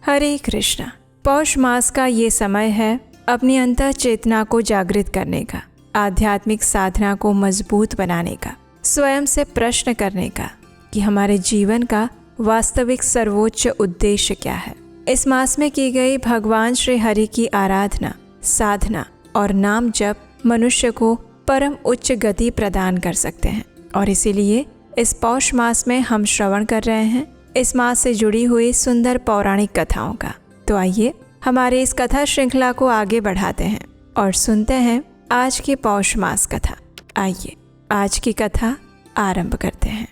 हरे कृष्णा। पौष मास का ये समय है अपनी अंतः चेतना को जागृत करने का, आध्यात्मिक साधना को मजबूत बनाने का, स्वयं से प्रश्न करने का कि हमारे जीवन का वास्तविक सर्वोच्च उद्देश्य क्या है। इस मास में की गई भगवान श्री हरि की आराधना, साधना और नाम जप मनुष्य को परम उच्च गति प्रदान कर सकते हैं। और इसीलिए इस पौष मास में हम श्रवण कर रहे हैं इस मास से जुड़ी हुई सुंदर पौराणिक कथाओं का। तो आइए हमारे इस कथा श्रृंखला को आगे बढ़ाते हैं और सुनते हैं आज की पौष मास कथा। आइए आज की कथा आरंभ करते हैं।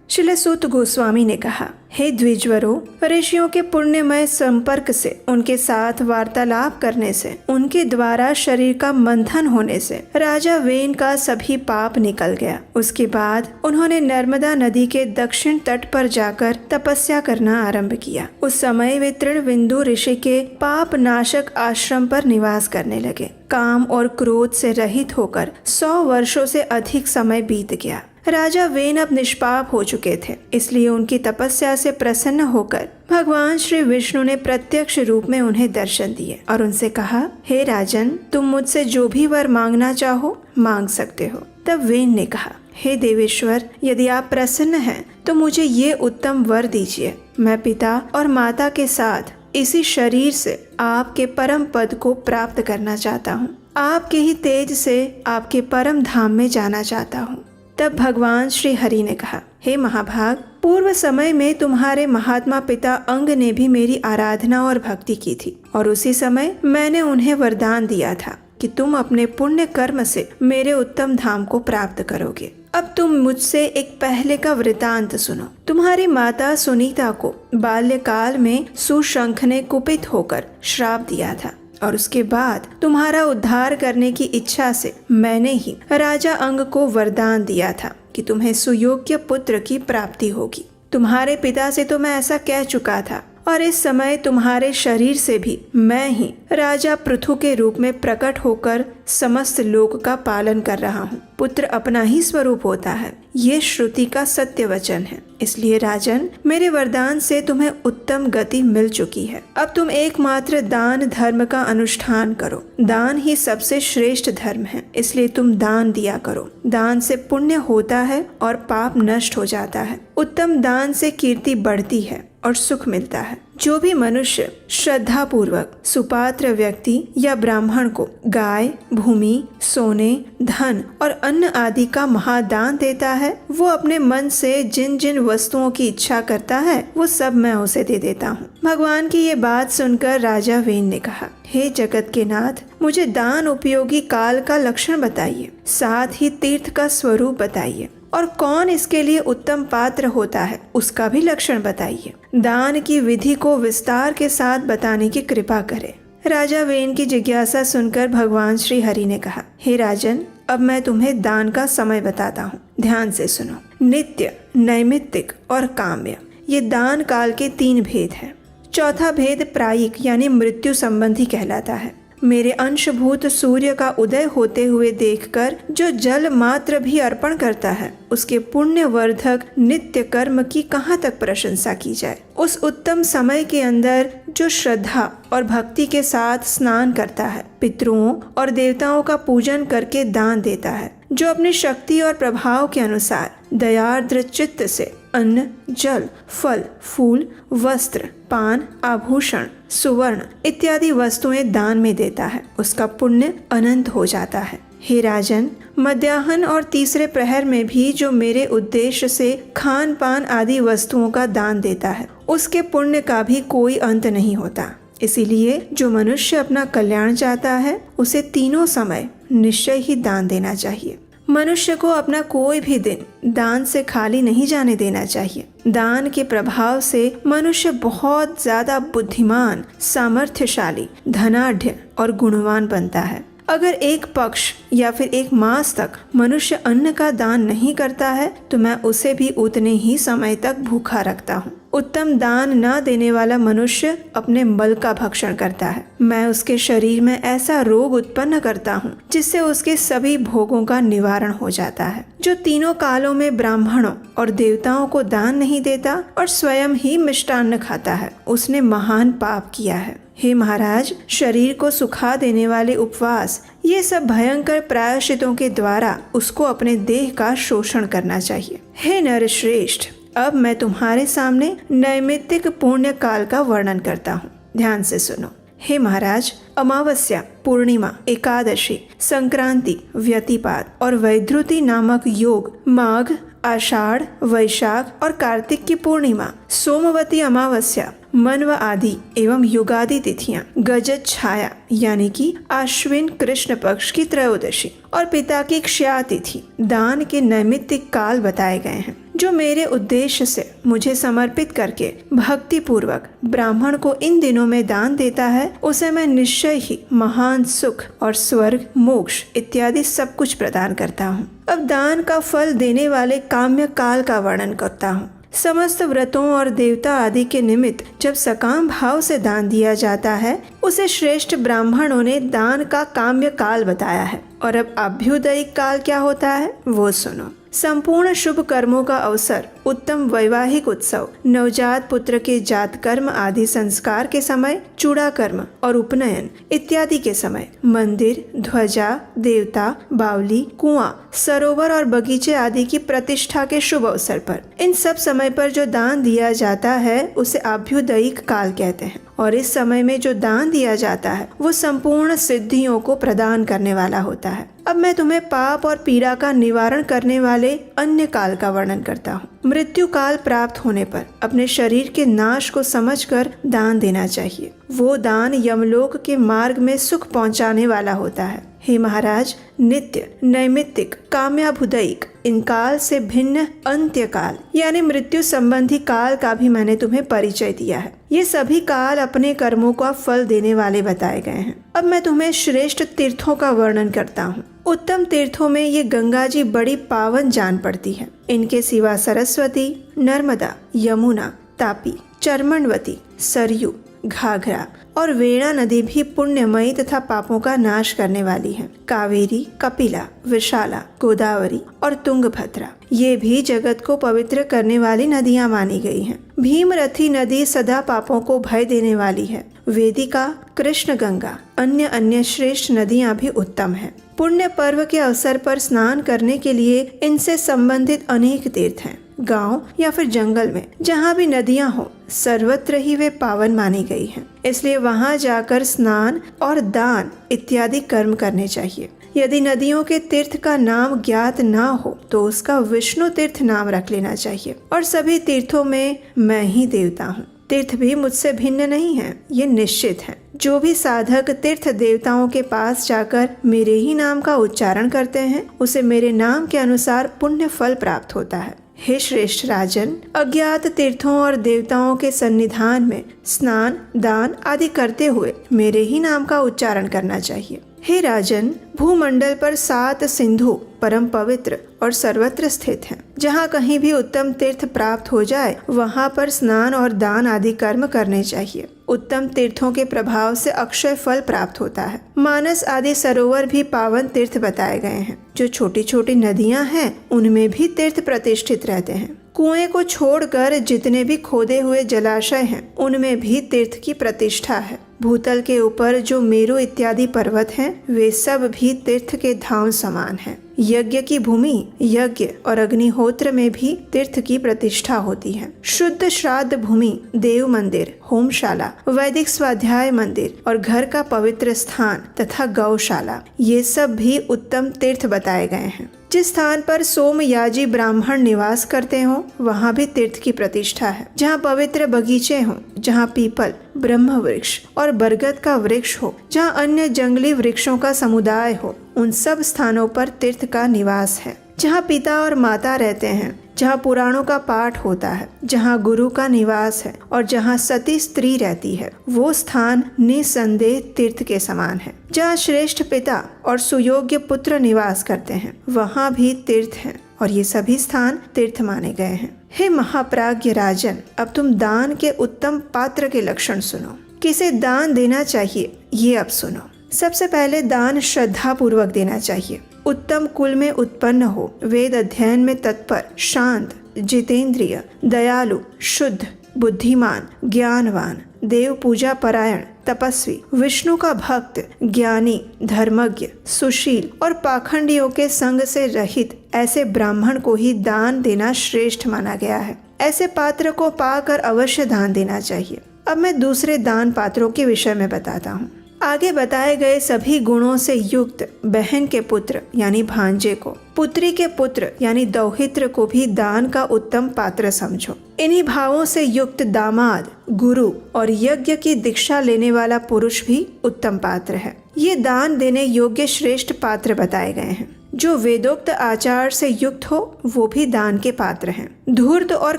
श्रील सूत गोस्वामी ने कहा, हे द्विजवरों, ऋषियों के पुण्यमय संपर्क से, उनके साथ वार्तालाप करने से, उनके द्वारा शरीर का मंथन होने से राजा वेन का सभी पाप निकल गया। उसके बाद उन्होंने नर्मदा नदी के दक्षिण तट पर जाकर तपस्या करना आरंभ किया। उस समय वे तृणबिंदु ऋषि के पाप नाशक आश्रम पर निवास करने लगे। काम और क्रोध से रहित होकर 100 वर्षों से अधिक समय बीत गया। राजा वेन अब निष्पाप हो चुके थे, इसलिए उनकी तपस्या से प्रसन्न होकर भगवान श्री विष्णु ने प्रत्यक्ष रूप में उन्हें दर्शन दिए और उनसे कहा, हे राजन, तुम मुझसे जो भी वर मांगना चाहो मांग सकते हो। तब वेन ने कहा, हे देवेश्वर, यदि आप प्रसन्न हैं तो मुझे ये उत्तम वर दीजिए। मैं पिता और माता के साथ इसी शरीर से आपके परम पद को प्राप्त करना चाहता हूँ। आपके ही तेज से आपके परम धाम में जाना चाहता हूँ। तब भगवान श्री हरि ने कहा, हे महाभाग, पूर्व समय में तुम्हारे महात्मा पिता अंग ने भी मेरी आराधना और भक्ति की थी और उसी समय मैंने उन्हें वरदान दिया था कि तुम अपने पुण्य कर्म से मेरे उत्तम धाम को प्राप्त करोगे। अब तुम मुझसे एक पहले का वृतांत सुनो। तुम्हारी माता सुनीता को बाल्यकाल में सुशंख ने कुपित होकर श्राप दिया था और उसके बाद तुम्हारा उद्धार करने की इच्छा से मैंने ही राजा अंग को वरदान दिया था कि तुम्हें सुयोग्य पुत्र की प्राप्ति होगी। तुम्हारे पिता से तो मैं ऐसा कह चुका था और इस समय तुम्हारे शरीर से भी मैं ही राजा पृथु के रूप में प्रकट होकर समस्त लोक का पालन कर रहा हूँ। पुत्र अपना ही स्वरूप होता है, ये श्रुति का सत्य वचन है। इसलिए राजन, मेरे वरदान से तुम्हें उत्तम गति मिल चुकी है। अब तुम एकमात्र दान धर्म का अनुष्ठान करो। दान ही सबसे श्रेष्ठ धर्म है, इसलिए तुम दान दिया करो। दान से पुण्य होता है और पाप नष्ट हो जाता है। उत्तम दान से कीर्ति बढ़ती है और सुख मिलता है। जो भी मनुष्य श्रद्धा पूर्वक सुपात्र व्यक्ति या ब्राह्मण को गाय, भूमि, सोने, धन और अन्न आदि का महादान देता है, वो अपने मन से जिन जिन वस्तुओं की इच्छा करता है वो सब मैं उसे दे देता हूँ। भगवान की ये बात सुनकर राजा वेन ने कहा, हे जगत के नाथ, मुझे दान उपयोगी काल का लक्षण बताइए, साथ ही तीर्थ का स्वरूप बताइए और कौन इसके लिए उत्तम पात्र होता है उसका भी लक्षण बताइए। दान की विधि को विस्तार के साथ बताने की कृपा करें। राजा वेन की जिज्ञासा सुनकर भगवान श्री हरि ने कहा, हे राजन, अब मैं तुम्हें दान का समय बताता हूँ, ध्यान से सुनो। नित्य, नैमित्तिक और काम्य, ये दान काल के 3 भेद हैं। चौथा भेद प्रायिक यानी मृत्यु संबंधी कहलाता है। मेरे अंशभूत सूर्य का उदय होते हुए देखकर जो जल मात्र भी अर्पण करता है, उसके पुण्यवर्धक नित्य कर्म की कहाँ तक प्रशंसा की जाए। उस उत्तम समय के अंदर जो श्रद्धा और भक्ति के साथ स्नान करता है, पितरों और देवताओं का पूजन करके दान देता है, जो अपनी शक्ति और प्रभाव के अनुसार दयार्द्र चित्त से अन्न, जल, फल, फूल, वस्त्र, पान, आभूषण, सुवर्ण इत्यादि वस्तुएं दान में देता है, उसका पुण्य अनंत हो जाता है। हे राजन, मध्याह्न और तीसरे प्रहर में भी जो मेरे उद्देश्य से खान पान आदि वस्तुओं का दान देता है, उसके पुण्य का भी कोई अंत नहीं होता। इसीलिए जो मनुष्य अपना कल्याण चाहता है, उसे तीनों समय निश्चय ही दान देना चाहिए। मनुष्य को अपना कोई भी दिन दान से खाली नहीं जाने देना चाहिए। दान के प्रभाव से मनुष्य बहुत ज्यादा बुद्धिमान, सामर्थ्यशाली, धनाढ्य और गुणवान बनता है। अगर एक पक्ष या फिर एक मास तक मनुष्य अन्न का दान नहीं करता है तो मैं उसे भी उतने ही समय तक भूखा रखता हूँ। उत्तम दान न देने वाला मनुष्य अपने मल का भक्षण करता है। मैं उसके शरीर में ऐसा रोग उत्पन्न करता हूँ जिससे उसके सभी भोगों का निवारण हो जाता है। जो तीनों कालों में ब्राह्मणों और देवताओं को दान नहीं देता और स्वयं ही मिष्टान्न खाता है, उसने महान पाप किया है। हे महाराज, शरीर को सुखा देने वाले उपवास, ये सब भयंकर प्रायश्चितों के द्वारा उसको अपने देह का शोषण करना चाहिए। हे नरश्रेष्ठ, अब मैं तुम्हारे सामने नैमित्तिक पुण्य काल का वर्णन करता हूँ। ध्यान से सुनो। हे महाराज, अमावस्या, पूर्णिमा, एकादशी, संक्रांति, व्यतिपात और वैधृति नामक योग, माघ, आषाढ़, वैशाख और कार्तिक की पूर्णिमा, सोमवती अमावस्या, मनव आदि एवं युगादि तिथियां, गजत छाया यानी कि आश्विन कृष्ण पक्ष की त्रयोदशी और पिता की क्षया तिथि दान के नैमित्तिक काल बताए गए हैं। जो मेरे उद्देश्य से मुझे समर्पित करके भक्ति पूर्वक ब्राह्मण को इन दिनों में दान देता है, उसे मैं निश्चय ही महान सुख और स्वर्ग, मोक्ष इत्यादि सब कुछ प्रदान करता हूँ। अब दान का फल देने वाले काम्य काल का वर्णन करता हूँ। समस्त व्रतों और देवता आदि के निमित्त जब सकाम भाव से दान दिया जाता है, उसे श्रेष्ठ ब्राह्मणों ने दान का काम्य काल बताया है। और अब अभ्युदयिक काल क्या होता है वो सुनो। संपूर्ण शुभ कर्मों का अवसर, उत्तम वैवाहिक उत्सव, नवजात पुत्र के जात कर्म आदि संस्कार के समय, चूड़ा कर्म और उपनयन इत्यादि के समय, मंदिर, ध्वजा, देवता, बावली, कुआं, सरोवर और बगीचे आदि की प्रतिष्ठा के शुभ अवसर पर, इन सब समय पर जो दान दिया जाता है उसे अभ्युदयिक काल कहते हैं। और इस समय में जो दान दिया जाता है वो संपूर्ण सिद्धियों को प्रदान करने वाला होता है। अब मैं तुम्हें पाप और पीड़ा का निवारण करने वाले अन्य काल का वर्णन करता हूँ। मृत्यु काल प्राप्त होने पर अपने शरीर के नाश को समझकर दान देना चाहिए। वो दान यमलोक के मार्ग में सुख पहुँचाने वाला होता है। हे महाराज, नित्य, नैमित्तिक, काम्याभुदयिक इन काल से भिन्न अंत्य काल यानी मृत्यु संबंधी काल का भी मैंने तुम्हें परिचय दिया है। ये सभी काल अपने कर्मों का फल देने वाले बताए गए हैं। अब मैं तुम्हें श्रेष्ठ तीर्थों का वर्णन करता हूँ। उत्तम तीर्थों में ये गंगा जी बड़ी पावन जान पड़ती है। इनके सिवा सरस्वती, नर्मदा, यमुना, तापी, चर्मणवती, सरयू, घाघरा और वेणा नदी भी पुण्यमयी तथा पापों का नाश करने वाली है। कावेरी, कपिला, विशाला, गोदावरी और तुंगभद्रा ये भी जगत को पवित्र करने वाली नदियां मानी गई हैं। भीमरथी नदी सदा पापों को भय देने वाली है। वेदिका, कृष्ण गंगा, अन्य श्रेष्ठ नदियां भी उत्तम हैं। पुण्य पर्व के अवसर पर स्नान करने के लिए इनसे संबंधित अनेक तीर्थ हैं। गांव या फिर जंगल में जहाँ भी नदियाँ हो, सर्वत्र ही वे पावन मानी गई हैं। इसलिए वहाँ जाकर स्नान और दान इत्यादि कर्म करने चाहिए। यदि नदियों के तीर्थ का नाम ज्ञात ना हो तो उसका विष्णु तीर्थ नाम रख लेना चाहिए। और सभी तीर्थों में मैं ही देवता हूँ। तीर्थ भी मुझसे भिन्न नहीं है, ये निश्चित है। जो भी साधक तीर्थ देवताओं के पास जाकर मेरे ही नाम का उच्चारण करते हैं, उसे मेरे नाम के अनुसार पुण्य फल प्राप्त होता है। हे श्रेष्ठ राजन, अज्ञात तीर्थों और देवताओं के सन्निधान में स्नान, दान आदि करते हुए मेरे ही नाम का उच्चारण करना चाहिए। हे राजन, भूमंडल पर 7 सिंधु परम पवित्र और सर्वत्र स्थित हैं। जहाँ कहीं भी उत्तम तीर्थ प्राप्त हो जाए वहाँ पर स्नान और दान आदि कर्म करने चाहिए। उत्तम तीर्थों के प्रभाव से अक्षय फल प्राप्त होता है। मानस आदि सरोवर भी पावन तीर्थ बताए गए हैं। जो छोटी छोटी नदियाँ हैं उनमें भी तीर्थ प्रतिष्ठित रहते हैं। कुएं को छोड़कर जितने भी खोदे हुए जलाशय हैं उनमें भी तीर्थ की प्रतिष्ठा है। भूतल के ऊपर जो मेरु इत्यादि पर्वत हैं वे सब भी तीर्थ के धाम समान हैं। यज्ञ की भूमि, यज्ञ और अग्निहोत्र में भी तीर्थ की प्रतिष्ठा होती है। शुद्ध श्राद्ध भूमि, देव मंदिर, होमशाला, वैदिक स्वाध्याय मंदिर और घर का पवित्र स्थान तथा गौशाला ये सब भी उत्तम तीर्थ बताए गए हैं। जिस स्थान पर सोमयाजी ब्राह्मण निवास करते हो वहाँ भी तीर्थ की प्रतिष्ठा है। जहाँ पवित्र बगीचे हों, जहाँ पीपल, ब्रह्म वृक्ष और बरगद का वृक्ष हो, जहाँ अन्य जंगली वृक्षों का समुदाय हो, उन सब स्थानों पर तीर्थ का निवास है। जहाँ पिता और माता रहते हैं, जहाँ पुराणों का पाठ होता है, जहाँ गुरु का निवास है और जहाँ सती स्त्री रहती है, वो स्थान निसंदेह तीर्थ के समान है। जहाँ श्रेष्ठ पिता और सुयोग्य पुत्र निवास करते हैं वहाँ भी तीर्थ हैं और ये सभी स्थान तीर्थ माने गए हैं। हे महाप्राज्ञ राजन, अब तुम दान के उत्तम पात्र के लक्षण सुनो। किसे दान देना चाहिए ये अब सुनो। सबसे पहले दान श्रद्धा पूर्वक देना चाहिए। उत्तम कुल में उत्पन्न हो, वेद अध्ययन में तत्पर, शांत, जितेंद्रिय, दयालु, शुद्ध, बुद्धिमान, ज्ञानवान, देव पूजा परायण, तपस्वी, विष्णु का भक्त, ज्ञानी, धर्मज्ञ, सुशील और पाखंडियों के संग से रहित ऐसे ब्राह्मण को ही दान देना श्रेष्ठ माना गया है। ऐसे पात्र को पाकर अवश्य दान देना चाहिए। अब मैं दूसरे दान पात्रों के विषय में बताता हूँ। आगे बताए गए सभी गुणों से युक्त बहन के पुत्र यानी भांजे को, पुत्री के पुत्र यानी दौहित्र को भी दान का उत्तम पात्र समझो। इन्हीं भावों से युक्त दामाद, गुरु और यज्ञ की दीक्षा लेने वाला पुरुष भी उत्तम पात्र है। ये दान देने योग्य श्रेष्ठ पात्र बताए गए हैं। जो वेदोक्त आचार से युक्त हो वो भी दान के पात्र हैं। धूर्त और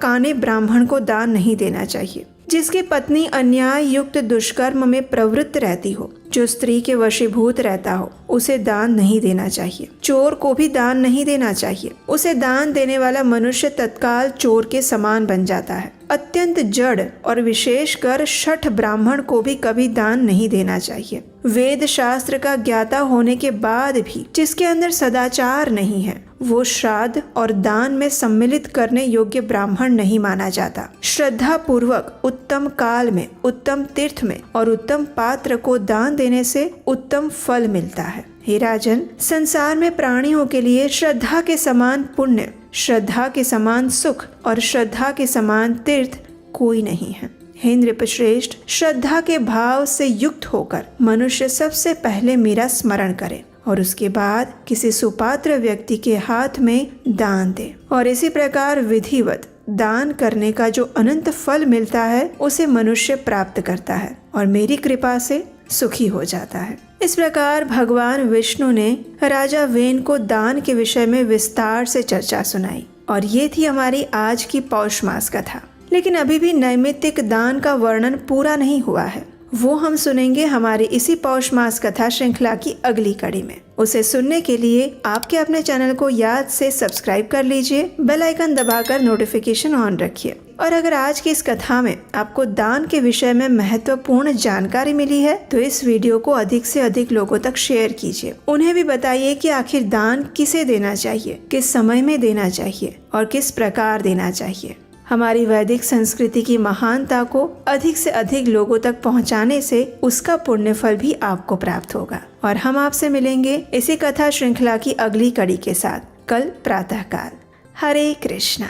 काने ब्राह्मण को दान नहीं देना चाहिए। जिसकी पत्नी अन्याय युक्त दुष्कर्म में प्रवृत्त रहती हो, जो स्त्री के वशीभूत रहता हो, उसे दान नहीं देना चाहिए। चोर को भी दान नहीं देना चाहिए। उसे दान देने वाला मनुष्य तत्काल चोर के समान बन जाता है। अत्यंत जड़ और विशेषकर शठ ब्राह्मण को भी कभी दान नहीं देना चाहिए। वेद शास्त्र का ज्ञाता होने के बाद भी जिसके अंदर सदाचार नहीं है वो श्राद्ध और दान में सम्मिलित करने योग्य ब्राह्मण नहीं माना जाता। श्रद्धा पूर्वक उत्तम काल में, उत्तम तीर्थ में और उत्तम पात्र को दान देने से उत्तम फल मिलता है। हे राजन, संसार में प्राणियों के लिए श्रद्धा के समान पुण्य, श्रद्धा के समान सुख और श्रद्धा के समान तीर्थ कोई नहीं है। हे नृपश्रेष्ठ, श्रद्धा के भाव से युक्त होकर मनुष्य सबसे पहले मेरा स्मरण करे और उसके बाद किसी सुपात्र व्यक्ति के हाथ में दान दे, और इसी प्रकार विधिवत दान करने का जो अनंत फल मिलता है उसे मनुष्य प्राप्त करता है और मेरी कृपा से सुखी हो जाता है। इस प्रकार भगवान विष्णु ने राजा वेन को दान के विषय में विस्तार से चर्चा सुनाई। और ये थी हमारी आज की पौष मास कथा। लेकिन अभी भी नैमित्तिक दान का वर्णन पूरा नहीं हुआ है। वो हम सुनेंगे हमारी इसी पौष मास कथा श्रृंखला की अगली कड़ी में। उसे सुनने के लिए आपके अपने चैनल को याद से सब्सक्राइब कर लीजिए, बेल आइकन दबाकर नोटिफिकेशन ऑन रखिए। और अगर आज की इस कथा में आपको दान के विषय में महत्वपूर्ण जानकारी मिली है तो इस वीडियो को अधिक से अधिक लोगों तक शेयर कीजिए। उन्हें भी बताइए कि आखिर दान किसे देना चाहिए, किस समय में देना चाहिए और किस प्रकार देना चाहिए। हमारी वैदिक संस्कृति की महानता को अधिक से अधिक लोगों तक पहुंचाने से उसका पुण्य फल भी आपको प्राप्त होगा। और हम आपसे मिलेंगे इसी कथा श्रृंखला की अगली कड़ी के साथ कल प्रातःकाल। हरे कृष्णा।